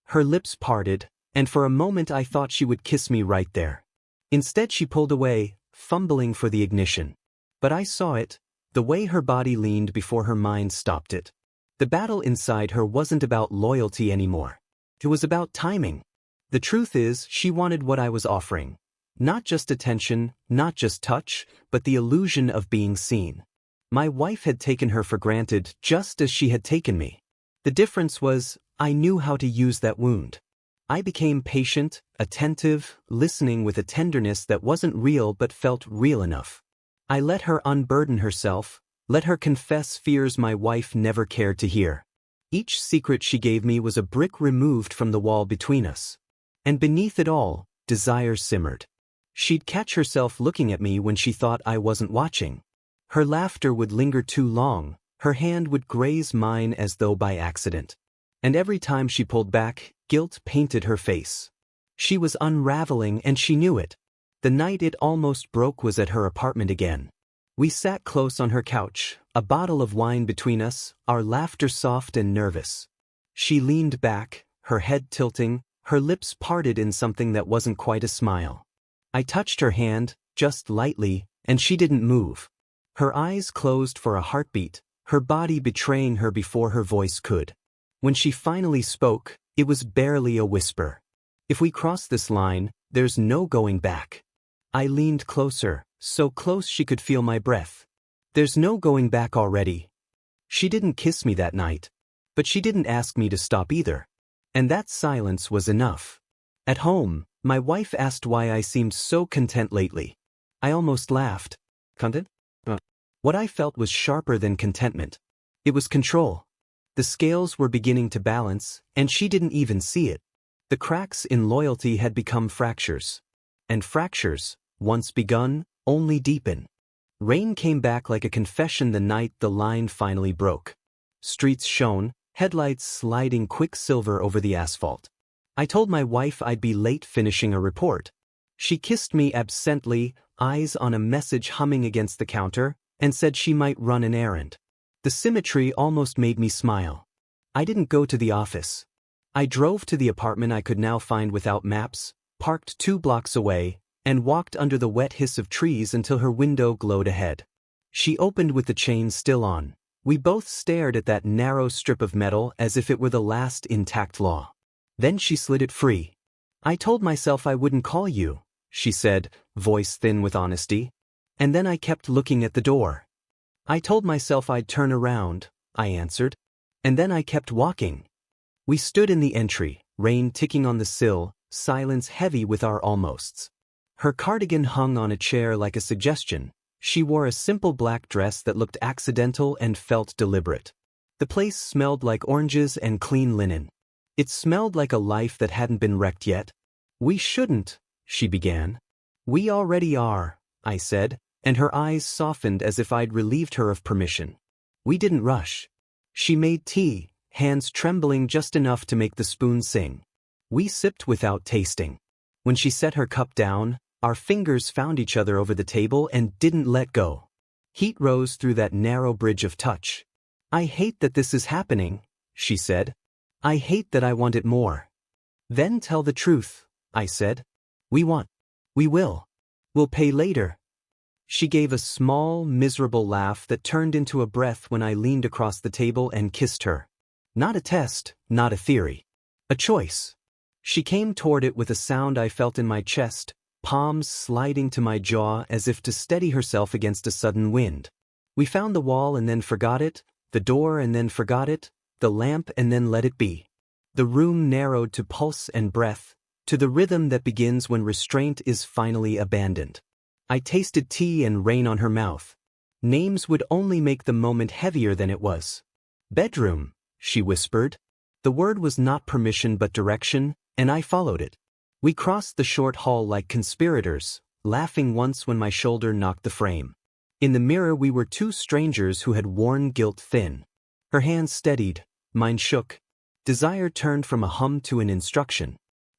Speaker 1: Her lips parted, and for a moment I thought she would kiss me right there. Instead she pulled away, fumbling for the ignition. But I saw it, the way her body leaned before her mind stopped it. The battle inside her wasn't about loyalty anymore. It was about timing. The truth is, she wanted what I was offering. Not just attention, not just touch, but the illusion of being seen. My wife had taken her for granted, just as she had taken me. The difference was, I knew how to use that wound. I became patient, attentive, listening with a tenderness that wasn't real but felt real enough. I let her unburden herself, let her confess fears my wife never cared to hear. Each secret she gave me was a brick removed from the wall between us. And beneath it all, desire simmered. She'd catch herself looking at me when she thought I wasn't watching. Her laughter would linger too long, her hand would graze mine as though by accident. And every time she pulled back, guilt painted her face. She was unraveling and she knew it. The night it almost broke was at her apartment again. We sat close on her couch, a bottle of wine between us, our laughter soft and nervous. She leaned back, her head tilting, her lips parted in something that wasn't quite a smile. I touched her hand, just lightly, and she didn't move. Her eyes closed for a heartbeat, her body betraying her before her voice could. When she finally spoke, it was barely a whisper. "If we cross this line, there's no going back." I leaned closer, so close she could feel my breath. "There's no going back already." She didn't kiss me that night. But she didn't ask me to stop either. And that silence was enough. At home, my wife asked why I seemed so content lately. I almost laughed. Content? What I felt was sharper than contentment. It was control. The scales were beginning to balance, and she didn't even see it. The cracks in loyalty had become fractures. And fractures, once begun, only deepen. Rain came back like a confession the night the line finally broke. Streets shone, headlights sliding quicksilver over the asphalt. I told my wife I'd be late finishing a report. She kissed me absently, eyes on a message humming against the counter, and said she might run an errand. The symmetry almost made me smile. I didn't go to the office. I drove to the apartment I could now find without maps, parked 2 blocks away, and walked under the wet hiss of trees until her window glowed ahead. She opened with the chain still on. We both stared at that narrow strip of metal as if it were the last intact law. Then she slid it free. I told myself I wouldn't call you, she said, voice thin with honesty. And then I kept looking at the door. I told myself I'd turn around, I answered. And then I kept walking. We stood in the entry, rain ticking on the sill, silence heavy with our almosts. Her cardigan hung on a chair like a suggestion. She wore a simple black dress that looked accidental and felt deliberate. The place smelled like oranges and clean linen. It smelled like a life that hadn't been wrecked yet. We shouldn't, she began. We already are, I said, and her eyes softened as if I'd relieved her of permission. We didn't rush. She made tea, hands trembling just enough to make the spoon sing. We sipped without tasting. When she set her cup down, our fingers found each other over the table and didn't let go. Heat rose through that narrow bridge of touch. I hate that this is happening, she said. I hate that I want it more. Then tell the truth, I said. We want. We will. We'll pay later. She gave a small, miserable laugh that turned into a breath when I leaned across the table and kissed her. Not a test, not a theory. A choice. She came toward it with a sound I felt in my chest, palms sliding to my jaw as if to steady herself against a sudden wind. We found the wall and then forgot it, the door and then forgot it, the lamp and then let it be. The room narrowed to pulse and breath, to the rhythm that begins when restraint is finally abandoned. I tasted tea and rain on her mouth. Names would only make the moment heavier than it was. Bedroom, she whispered. The word was not permission but direction, and I followed it. We crossed the short hall like conspirators, laughing once when my shoulder knocked the frame. In the mirror we were 2 strangers who had worn guilt thin. Her hands steadied, mine shook. Desire turned from a hum to an instruction.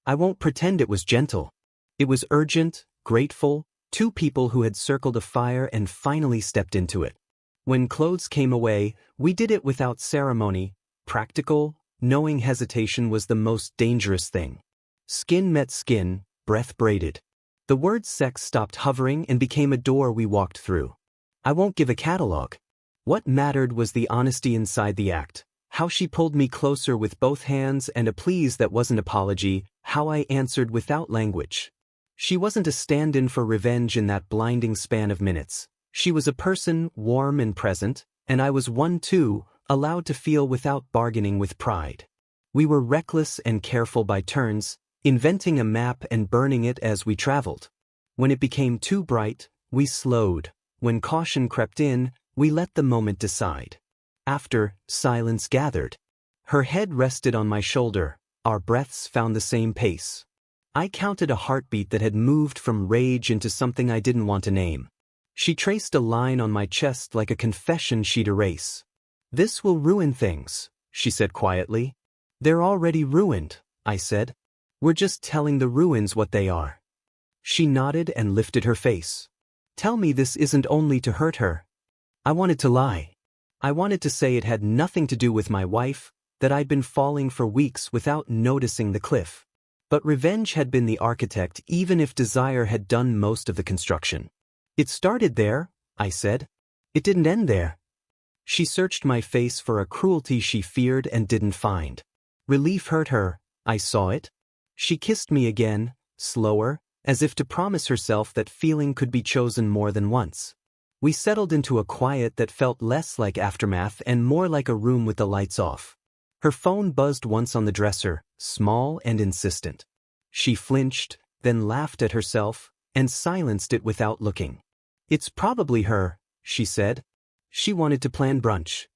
Speaker 1: I won't pretend it was gentle. It was urgent, grateful, 2 people who had circled a fire and finally stepped into it. When clothes came away, we did it without ceremony, practical, knowing hesitation was the most dangerous thing. Skin met skin, breath braided. The word sex stopped hovering and became a door we walked through. I won't give a catalog. What mattered was the honesty inside the act, how she pulled me closer with both hands and a please that wasn't apology, how I answered without language. She wasn't a stand-in for revenge in that blinding span of minutes. She was a person, warm and present, and I was one too, allowed to feel without bargaining with pride. We were reckless and careful by turns, inventing a map and burning it as we traveled. When it became too bright, we slowed. When caution crept in, we let the moment decide. After, silence gathered. Her head rested on my shoulder, our breaths found the same pace. I counted a heartbeat that had moved from rage into something I didn't want to name. She traced a line on my chest like a confession she'd erase. This will ruin things, she said quietly. They're already ruined, I said. We're just telling the ruins what they are. She nodded and lifted her face. Tell me this isn't only to hurt her. I wanted to lie. I wanted to say it had nothing to do with my wife, that I'd been falling for weeks without noticing the cliff. But revenge had been the architect even if desire had done most of the construction. It started there, I said. It didn't end there. She searched my face for a cruelty she feared and didn't find. Relief hurt her, I saw it. She kissed me again, slower, as if to promise herself that feeling could be chosen more than once. We settled into a quiet that felt less like aftermath and more like a room with the lights off. Her phone buzzed once on the dresser, small and insistent. She flinched, then laughed at herself, and silenced it without looking. It's probably her, she said. She wanted to plan brunch.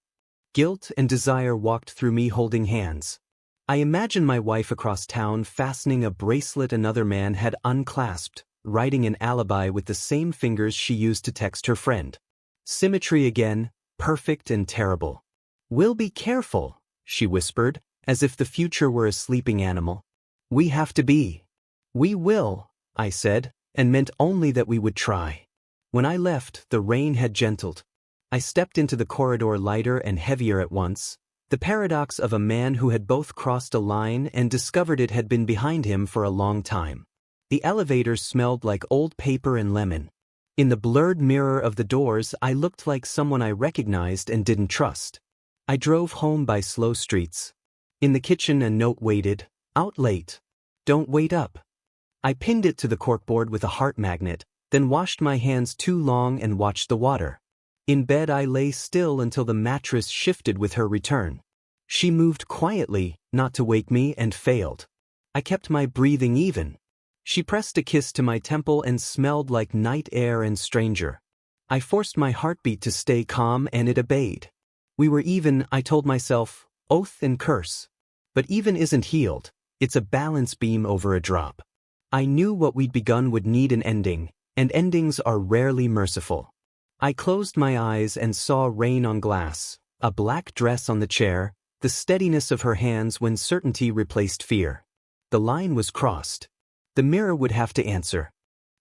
Speaker 1: Guilt and desire walked through me holding hands. I imagined my wife across town fastening a bracelet another man had unclasped, writing an alibi with the same fingers she used to text her friend. Symmetry again, perfect and terrible. We'll be careful, she whispered, as if the future were a sleeping animal. We have to be. We will, I said, and meant only that we would try. When I left, the rain had gentled. I stepped into the corridor lighter and heavier at once, the paradox of a man who had both crossed a line and discovered it had been behind him for a long time. The elevator smelled like old paper and lemon. In the blurred mirror of the doors, I looked like someone I recognized and didn't trust. I drove home by slow streets. In the kitchen, a note waited, "Out late. Don't wait up." I pinned it to the corkboard with a heart magnet, then washed my hands too long and watched the water. In bed, I lay still until the mattress shifted with her return. She moved quietly, not to wake me, and failed. I kept my breathing even. She pressed a kiss to my temple and smelled like night air and stranger. I forced my heartbeat to stay calm and it obeyed. We were even, I told myself, oath and curse. But even isn't healed, it's a balance beam over a drop. I knew what we'd begun would need an ending, and endings are rarely merciful. I closed my eyes and saw rain on glass, a black dress on the chair, the steadiness of her hands when certainty replaced fear. The line was crossed. The mirror would have to answer.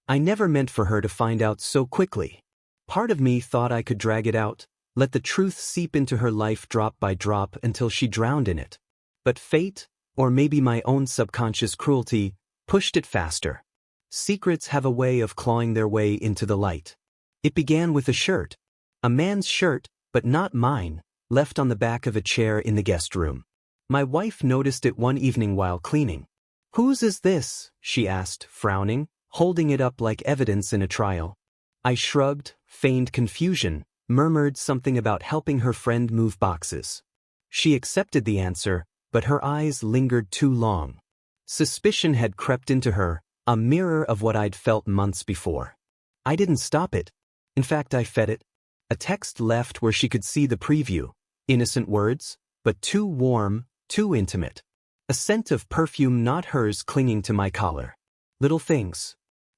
Speaker 1: I never meant for her to find out so quickly. Part of me thought I could drag it out, let the truth seep into her life drop by drop until she drowned in it. But fate, or maybe my own subconscious cruelty, pushed it faster. Secrets have a way of clawing their way into the light. It began with a shirt. A man's shirt, but not mine, left on the back of a chair in the guest room. My wife noticed it one evening while cleaning. "Whose is this?" she asked, frowning, holding it up like evidence in a trial. I shrugged, feigned confusion, murmured something about helping her friend move boxes. She accepted the answer, but her eyes lingered too long. Suspicion had crept into her, a mirror of what I'd felt months before. I didn't stop it. In fact, I fed it. A text left where she could see the preview. Innocent words, but too warm, too intimate. A scent of perfume not hers clinging to my collar. Little things.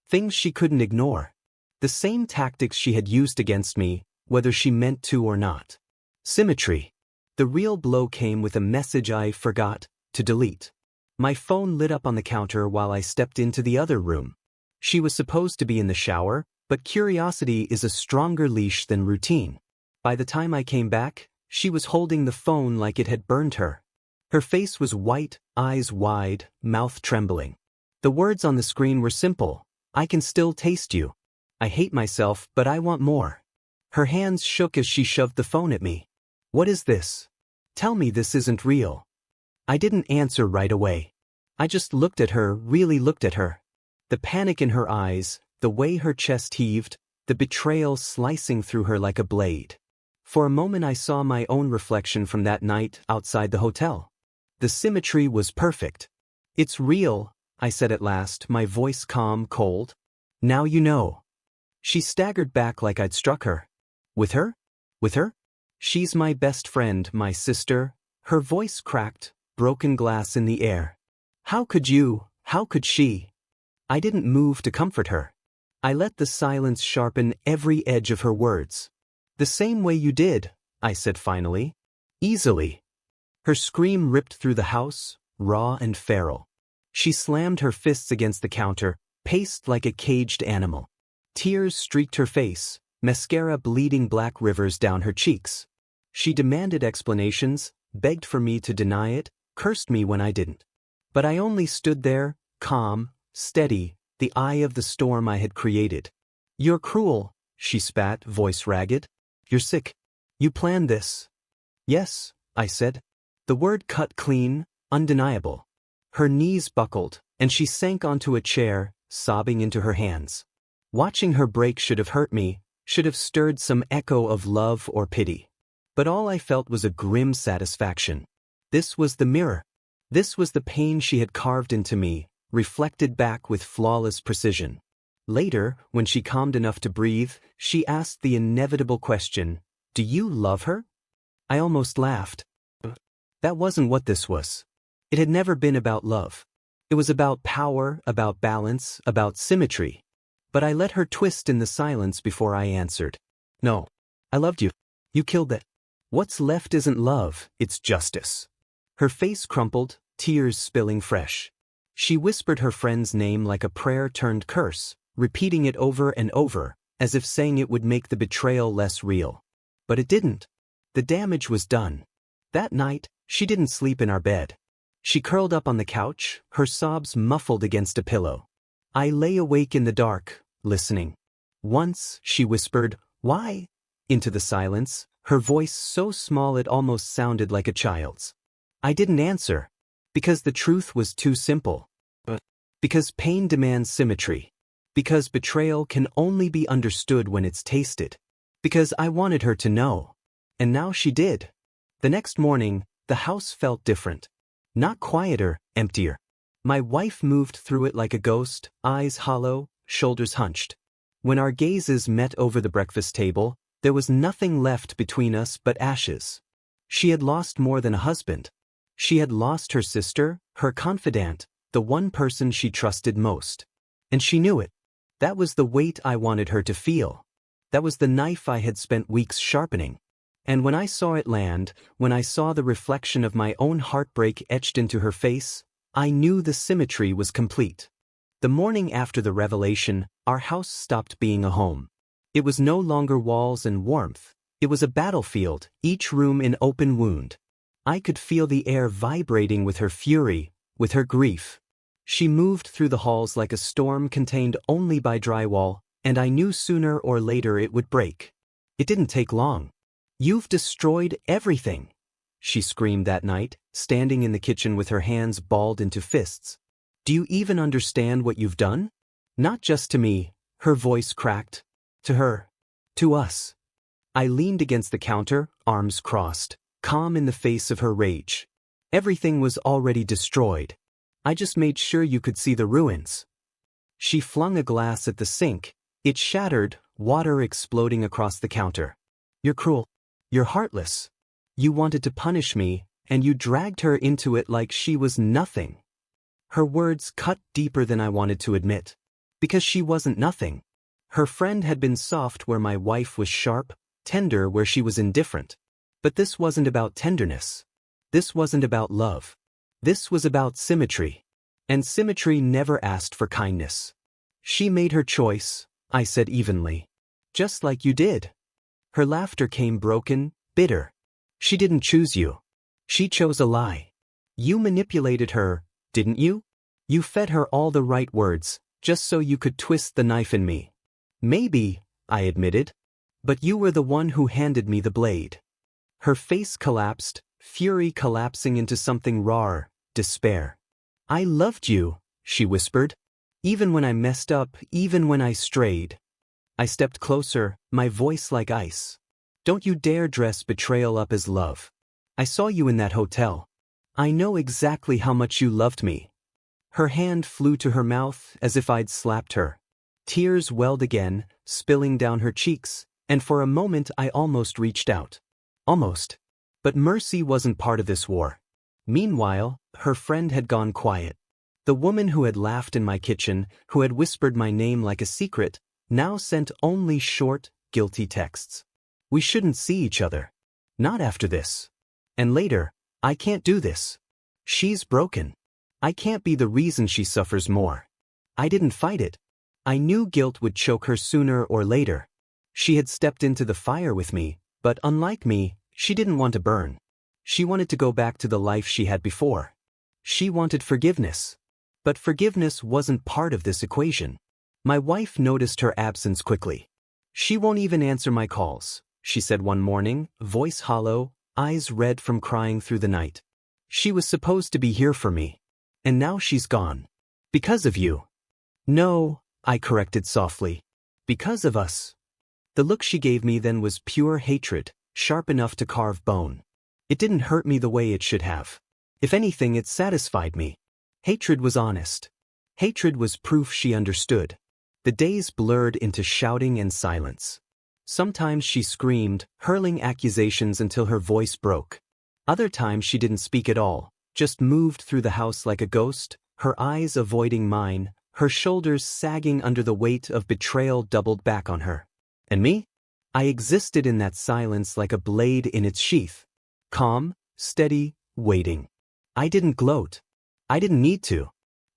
Speaker 1: Things she couldn't ignore. The same tactics she had used against me, whether she meant to or not. Symmetry. The real blow came with a message I forgot to delete. My phone lit up on the counter while I stepped into the other room. She was supposed to be in the shower, but curiosity is a stronger leash than routine. By the time I came back, she was holding the phone like it had burned her. Her face was white, eyes wide, mouth trembling. The words on the screen were simple. "I can still taste you. I hate myself, but I want more." Her hands shook as she shoved the phone at me. "What is this? Tell me this isn't real." I didn't answer right away. I just looked at her, really looked at her. The panic in her eyes, the way her chest heaved, the betrayal slicing through her like a blade. For a moment I saw my own reflection from that night outside the hotel. The symmetry was perfect. "It's real," I said at last, my voice calm, cold. "Now you know." She staggered back like I'd struck her. "With her? With her? She's my best friend, my sister." Her voice cracked, broken glass in the air. "How could you? How could she?" I didn't move to comfort her. I let the silence sharpen every edge of her words. "The same way you did," I said finally. "Easily." Her scream ripped through the house, raw and feral. She slammed her fists against the counter, paced like a caged animal. Tears streaked her face, mascara bleeding black rivers down her cheeks. She demanded explanations, begged for me to deny it, cursed me when I didn't. But I only stood there, calm, steady, the eye of the storm I had created. "You're cruel," she spat, voice ragged. "You're sick. You planned this." "Yes," I said. The word cut clean, undeniable. Her knees buckled, and she sank onto a chair, sobbing into her hands. Watching her break should have hurt me, should have stirred some echo of love or pity. But all I felt was a grim satisfaction. This was the mirror. This was the pain she had carved into me, reflected back with flawless precision. Later, when she calmed enough to breathe, she asked the inevitable question, "Do you love her?" I almost laughed. That wasn't what this was. It had never been about love. It was about power, about balance, about symmetry. But I let her twist in the silence before I answered. "No. I loved you. You killed it. What's left isn't love, it's justice." Her face crumpled, tears spilling fresh. She whispered her friend's name like a prayer turned curse, repeating it over and over, as if saying it would make the betrayal less real. But it didn't. The damage was done. That night, she didn't sleep in our bed. She curled up on the couch, her sobs muffled against a pillow. I lay awake in the dark, listening. Once, she whispered, "Why?" into the silence, her voice so small it almost sounded like a child's. I didn't answer. Because the truth was too simple. But because pain demands symmetry. Because betrayal can only be understood when it's tasted. Because I wanted her to know. And now she did. The next morning, the house felt different. Not quieter, emptier. My wife moved through it like a ghost, eyes hollow, shoulders hunched. When our gazes met over the breakfast table, there was nothing left between us but ashes. She had lost more than a husband. She had lost her sister, her confidant, the one person she trusted most. And she knew it. That was the weight I wanted her to feel. That was the knife I had spent weeks sharpening. And when I saw it land, when I saw the reflection of my own heartbreak etched into her face, I knew the symmetry was complete. The morning after the revelation, our house stopped being a home. It was no longer walls and warmth. It was a battlefield, each room an open wound. I could feel the air vibrating with her fury, with her grief. She moved through the halls like a storm contained only by drywall, and I knew sooner or later it would break. It didn't take long. "You've destroyed everything," she screamed that night, standing in the kitchen with her hands balled into fists. "Do you even understand what you've done? Not just to me," her voice cracked. "To her. To us." I leaned against the counter, arms crossed, calm in the face of her rage. Everything was already destroyed. I just made sure you could see the ruins. She flung a glass at the sink. It shattered, water exploding across the counter. "You're cruel. You're heartless. You wanted to punish me, and you dragged her into it like she was nothing." Her words cut deeper than I wanted to admit. Because she wasn't nothing. Her friend had been soft where my wife was sharp, tender where she was indifferent. But this wasn't about tenderness. This wasn't about love. This was about symmetry. And symmetry never asked for kindness. "She made her choice," I said evenly. "Just like you did." Her laughter came broken, bitter. "She didn't choose you. She chose a lie. You manipulated her, didn't you? You fed her all the right words, just so you could twist the knife in me." "Maybe," I admitted. "But you were the one who handed me the blade." Her face collapsed, fury collapsing into something raw, despair. "I loved you," she whispered. "Even when I messed up, even when I strayed." I stepped closer, my voice like ice. "Don't you dare dress betrayal up as love. I saw you in that hotel. I know exactly how much you loved me." Her hand flew to her mouth as if I'd slapped her. Tears welled again, spilling down her cheeks, and for a moment I almost reached out. Almost. But mercy wasn't part of this war. Meanwhile, her friend had gone quiet. The woman who had laughed in my kitchen, who had whispered my name like a secret, now sent only short, guilty texts. "We shouldn't see each other. Not after this." And later, "I can't do this. She's broken. I can't be the reason she suffers more." I didn't fight it. I knew guilt would choke her sooner or later. She had stepped into the fire with me, but unlike me, she didn't want to burn. She wanted to go back to the life she had before. She wanted forgiveness. But forgiveness wasn't part of this equation. My wife noticed her absence quickly. "She won't even answer my calls," she said one morning, voice hollow, eyes red from crying through the night. "She was supposed to be here for me. And now she's gone. Because of you." "No," I corrected softly. "Because of us." The look she gave me then was pure hatred, sharp enough to carve bone. It didn't hurt me the way it should have. If anything, it satisfied me. Hatred was honest. Hatred was proof she understood. The days blurred into shouting and silence. Sometimes she screamed, hurling accusations until her voice broke. Other times she didn't speak at all, just moved through the house like a ghost, her eyes avoiding mine, her shoulders sagging under the weight of betrayal doubled back on her. And me? I existed in that silence like a blade in its sheath. Calm, steady, waiting. I didn't gloat. I didn't need to.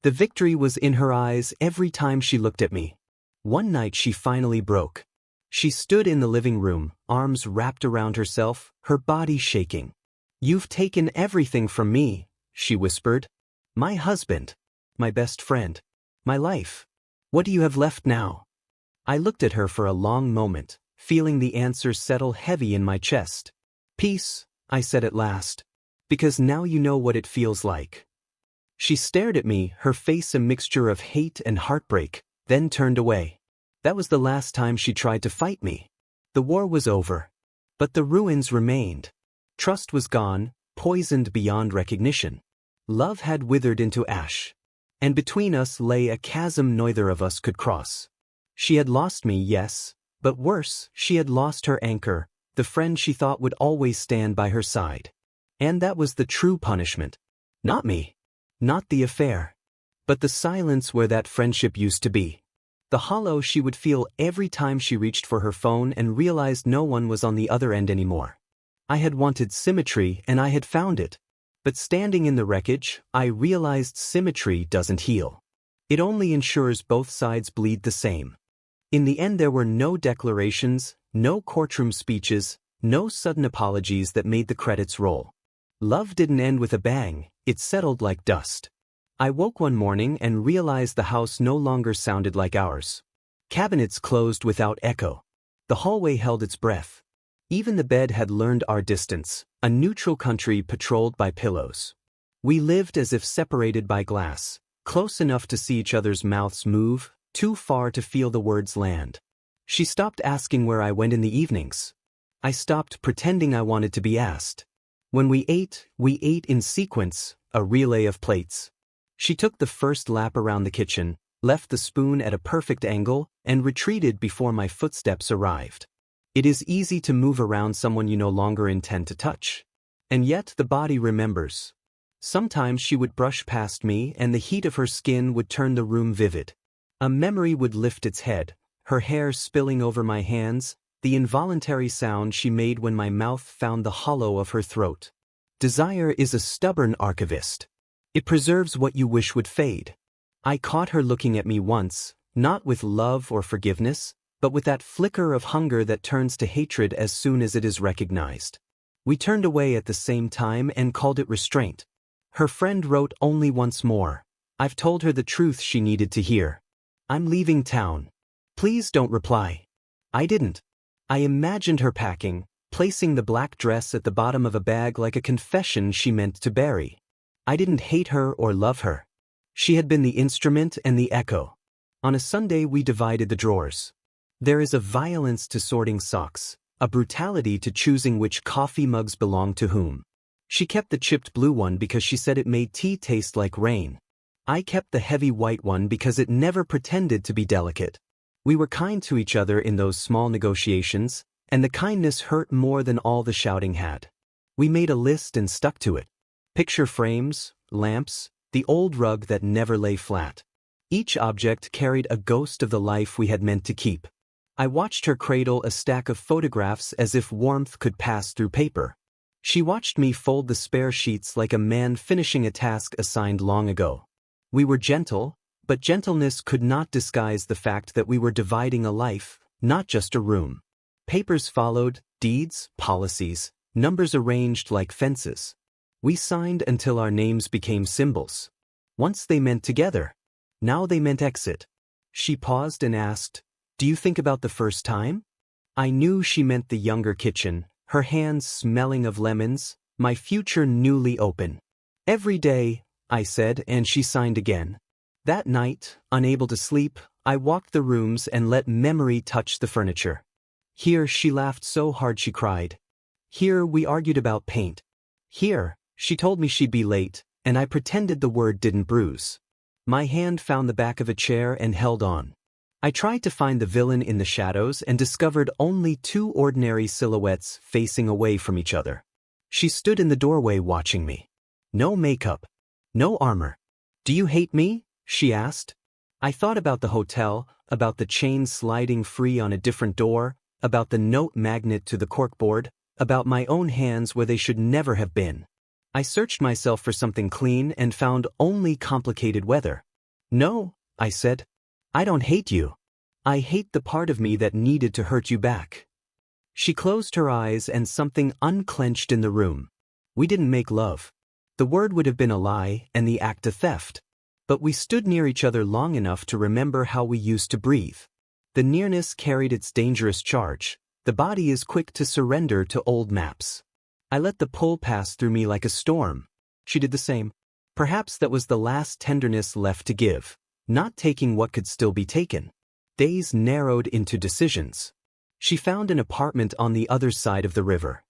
Speaker 1: The victory was in her eyes every time she looked at me. One night she finally broke. She stood in the living room, arms wrapped around herself, her body shaking. "You've taken everything from me," she whispered. "My husband. My best friend. My life. What do you have left now?" I looked at her for a long moment, feeling the answer settle heavy in my chest. "Peace," I said at last. "Because now you know what it feels like." She stared at me, her face a mixture of hate and heartbreak, then turned away. That was the last time she tried to fight me. The war was over. But the ruins remained. Trust was gone, poisoned beyond recognition. Love had withered into ash. And between us lay a chasm neither of us could cross. She had lost me, yes, but worse, she had lost her anchor, the friend she thought would always stand by her side. And that was the true punishment. Not me. Not the affair. But the silence where that friendship used to be. The hollow she would feel every time she reached for her phone and realized no one was on the other end anymore. I had wanted symmetry and I had found it. But standing in the wreckage, I realized symmetry doesn't heal. It only ensures both sides bleed the same. In the end there were no declarations, no courtroom speeches, no sudden apologies that made the credits roll. Love didn't end with a bang, it settled like dust. I woke one morning and realized the house no longer sounded like ours. Cabinets closed without echo. The hallway held its breath. Even the bed had learned our distance, a neutral country patrolled by pillows. We lived as if separated by glass, close enough to see each other's mouths move, too far to feel the words land. She stopped asking where I went in the evenings. I stopped pretending I wanted to be asked. When we ate in sequence, a relay of plates. She took the first lap around the kitchen, left the spoon at a perfect angle, and retreated before my footsteps arrived. It is easy to move around someone you no longer intend to touch. And yet the body remembers. Sometimes she would brush past me and the heat of her skin would turn the room vivid. A memory would lift its head, her hair spilling over my hands, the involuntary sound she made when my mouth found the hollow of her throat. Desire is a stubborn archivist. It preserves what you wish would fade. I caught her looking at me once, not with love or forgiveness, but with that flicker of hunger that turns to hatred as soon as it is recognized. We turned away at the same time and called it restraint. Her friend wrote only once more. I've told her the truth she needed to hear. I'm leaving town. Please don't reply. I didn't. I imagined her packing, placing the black dress at the bottom of a bag like a confession she meant to bury. I didn't hate her or love her. She had been the instrument and the echo. On a Sunday we divided the drawers. There is a violence to sorting socks, a brutality to choosing which coffee mugs belong to whom. She kept the chipped blue one because she said it made tea taste like rain. I kept the heavy white one because it never pretended to be delicate. We were kind to each other in those small negotiations, and the kindness hurt more than all the shouting had. We made a list and stuck to it. Picture frames, lamps, the old rug that never lay flat. Each object carried a ghost of the life we had meant to keep. I watched her cradle a stack of photographs as if warmth could pass through paper. She watched me fold the spare sheets like a man finishing a task assigned long ago. We were gentle, but gentleness could not disguise the fact that we were dividing a life, not just a room. Papers followed, deeds, policies, numbers arranged like fences. We signed until our names became symbols. Once they meant together. Now they meant exit. She paused and asked, "Do you think about the first time?" I knew she meant the younger kitchen, her hands smelling of lemons, my future newly open. "Every day," I said, and she signed again. That night, unable to sleep, I walked the rooms and let memory touch the furniture. Here she laughed so hard she cried. Here we argued about paint. Here, she told me she'd be late, and I pretended the word didn't bruise. My hand found the back of a chair and held on. I tried to find the villain in the shadows and discovered only two ordinary silhouettes facing away from each other. She stood in the doorway watching me. No makeup. No armor. "Do you hate me?" she asked. I thought about the hotel, about the chain sliding free on a different door, about the note magnet to the corkboard, about my own hands where they should never have been. I searched myself for something clean and found only complicated weather. No, I said. I don't hate you. I hate the part of me that needed to hurt you back. She closed her eyes and something unclenched in the room. We didn't make love. The word would have been a lie and the act a theft. But we stood near each other long enough to remember how we used to breathe. The nearness carried its dangerous charge. The body is quick to surrender to old maps. I let the pull pass through me like a storm. She did the same. Perhaps that was the last tenderness left to give, not taking what could still be taken. Days narrowed into decisions. She found an apartment on the other side of the river.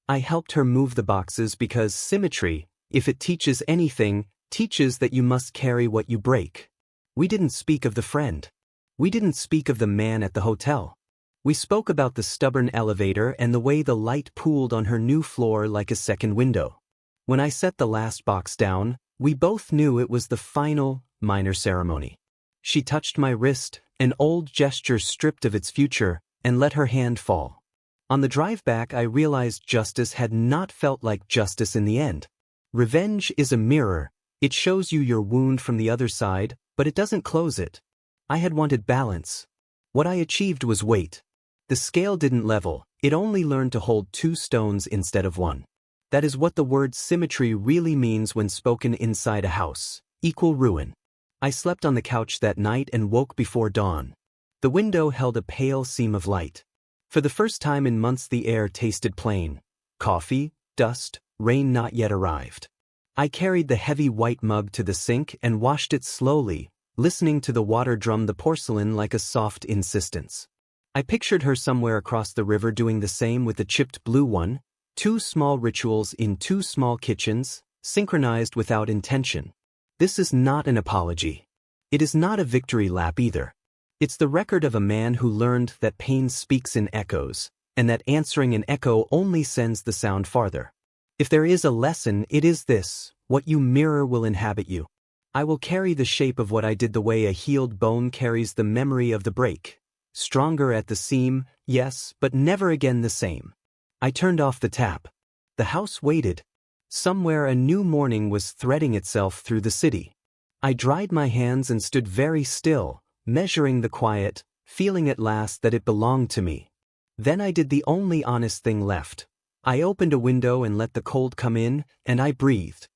Speaker 1: I helped her move the boxes because symmetry, if it teaches anything, teaches that you must carry what you break. We didn't speak of the friend. We didn't speak of the man at the hotel. We spoke about the stubborn elevator and the way the light pooled on her new floor like a second window. When I set the last box down, we both knew it was the final, minor ceremony. She touched my wrist, an old gesture stripped of its future, and let her hand fall. On the drive back, I realized justice had not felt like justice in the end. Revenge is a mirror. It shows you your wound from the other side, but it doesn't close it. I had wanted balance. What I achieved was weight. The scale didn't level, it only learned to hold 2 stones instead of 1. That is what the word symmetry really means when spoken inside a house. Equal ruin. I slept on the couch that night and woke before dawn. The window held a pale seam of light. For the first time in months the air tasted plain. Coffee, dust, rain not yet arrived. I carried the heavy white mug to the sink and washed it slowly, listening to the water drum the porcelain like a soft insistence. I pictured her somewhere across the river doing the same with the chipped blue one, 2 small rituals in 2 small kitchens, synchronized without intention. This is not an apology. It is not a victory lap either. It's the record of a man who learned that pain speaks in echoes, and that answering an echo only sends the sound farther. If there is a lesson, it is this: what you mirror will inhabit you. I will carry the shape of what I did the way a healed bone carries the memory of the break. Stronger at the seam, yes, but never again the same. I turned off the tap. The house waited. Somewhere a new morning was threading itself through the city. I dried my hands and stood very still, measuring the quiet, feeling at last that it belonged to me. Then I did the only honest thing left. I opened a window and let the cold come in, and I breathed.